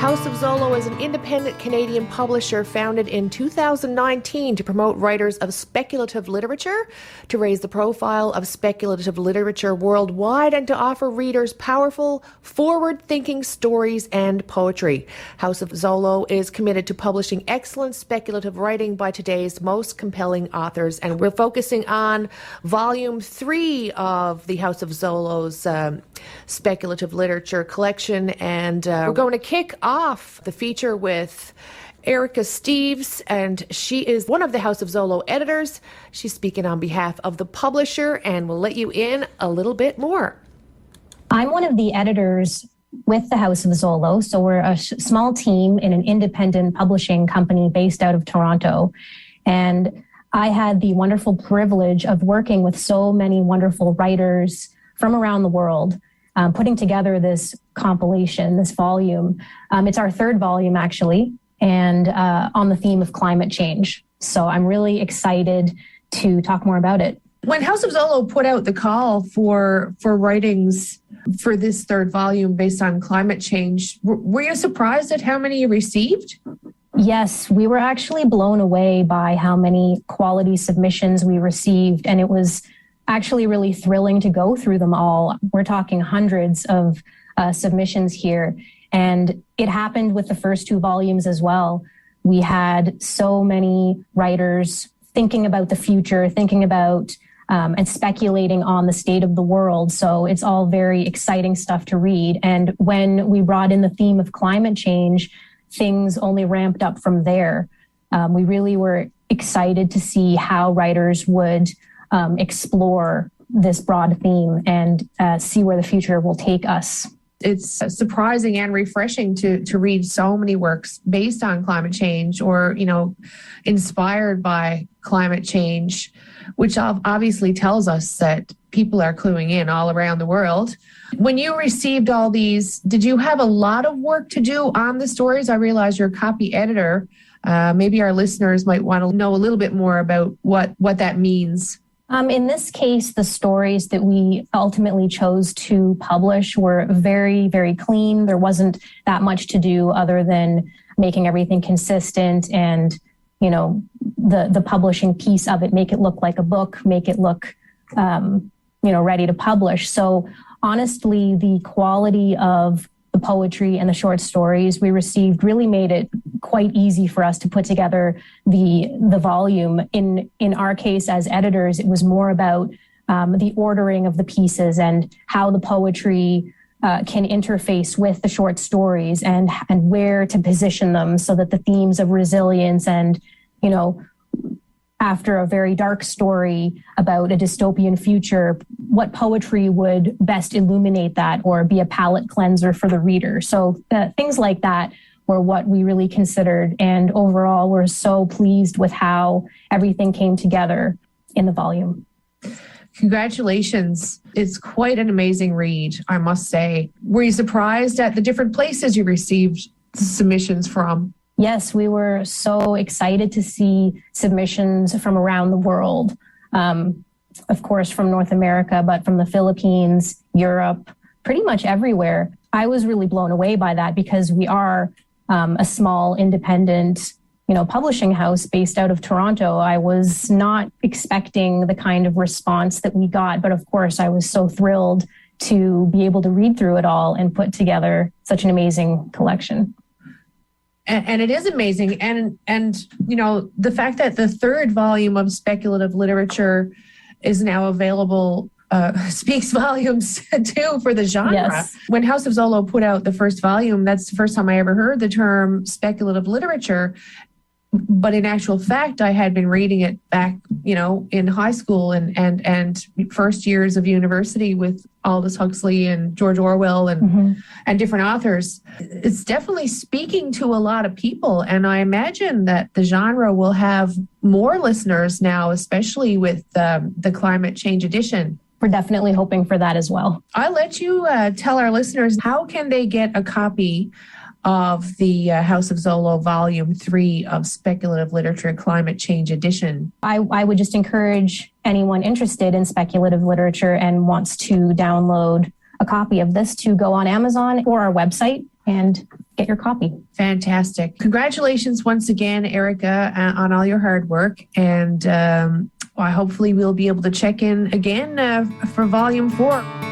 House of Zolo is an independent Canadian publisher founded in 2019 to promote writers of speculative literature, to raise the profile of speculative literature worldwide, and to offer readers powerful, forward-thinking stories and poetry. House of Zolo is committed to publishing excellent speculative writing by today's most compelling authors, and we're focusing on Volume 3 of the House of Zolo's speculative literature collection, and we're going to kick off the feature with Erika Steeves, and she is one of the House of Zolo editors. She's speaking on behalf of the publisher, and we'll let you in a little bit more. I'm one of the editors with the House of Zolo, so we're a small team in an independent publishing company based out of Toronto, and I had the wonderful privilege of working with so many wonderful writers from around the world, putting together this compilation, this volume. It's our third volume, actually, and on the theme of climate change. So I'm really excited to talk more about it. When House of Zolo put out the call for writings for this third volume based on climate change, were you surprised at how many you received? Yes, we were actually blown away by how many quality submissions we received, and it was actually really thrilling to go through them all. We're talking hundreds of submissions here, and it happened with the first two volumes as well. We had so many writers thinking about the future, thinking about and speculating on the state of the world. So it's all very exciting stuff to read. And when we brought in the theme of climate change, things only ramped up from there. We really were excited to see how writers would explore this broad theme and see where the future will take us. It's surprising and refreshing to read so many works based on climate change or, inspired by climate change, which obviously tells us that people are cluing in all around the world. When you received all these, did you have a lot of work to do on the stories? I realize you're a copy editor. Maybe our listeners might want to know a little bit more about what that means. In this case, the stories that we ultimately chose to publish were very, very clean. There wasn't that much to do other than making everything consistent and, the publishing piece of it, make it look like a book, make it look, ready to publish. So honestly, the quality of the poetry and the short stories we received really made it quite easy for us to put together the volume. In our case as editors, it was more about the ordering of the pieces and how the poetry can interface with the short stories and where to position them so that the themes of resilience and, after a very dark story about a dystopian future, what poetry would best illuminate that or be a palate cleanser for the reader. So things like that were what we really considered. And overall, we're so pleased with how everything came together in the volume. Congratulations. It's quite an amazing read, I must say. Were you surprised at the different places you received submissions from? Yes, we were so excited to see submissions from around the world. Of course, from North America, but from the Philippines, Europe, pretty much everywhere. I was really blown away by that because we are a small independent, publishing house based out of Toronto. I was not expecting the kind of response that we got, but of course I was so thrilled to be able to read through it all and put together such an amazing collection. And it is amazing. And the fact that the third volume of speculative literature is now available speaks volumes too for the genre. Yes. When House of Zolo put out the first volume, that's the first time I ever heard the term speculative literature. But in actual fact, I had been reading it back, in high school and first years of university with Aldous Huxley and George Orwell and different authors. It's definitely speaking to a lot of people. And I imagine that the genre will have more listeners now, especially with the climate change edition. We're definitely hoping for that as well. I'll let you tell our listeners, how can they get a copy of the House of Zolo Volume 3 of Speculative Literature Climate Change Edition? I would just encourage anyone interested in speculative literature and wants to download a copy of this to go on Amazon or our website and get your copy. Fantastic. Congratulations once again, Erika, on all your hard work. And hopefully we'll be able to check in again for Volume 4.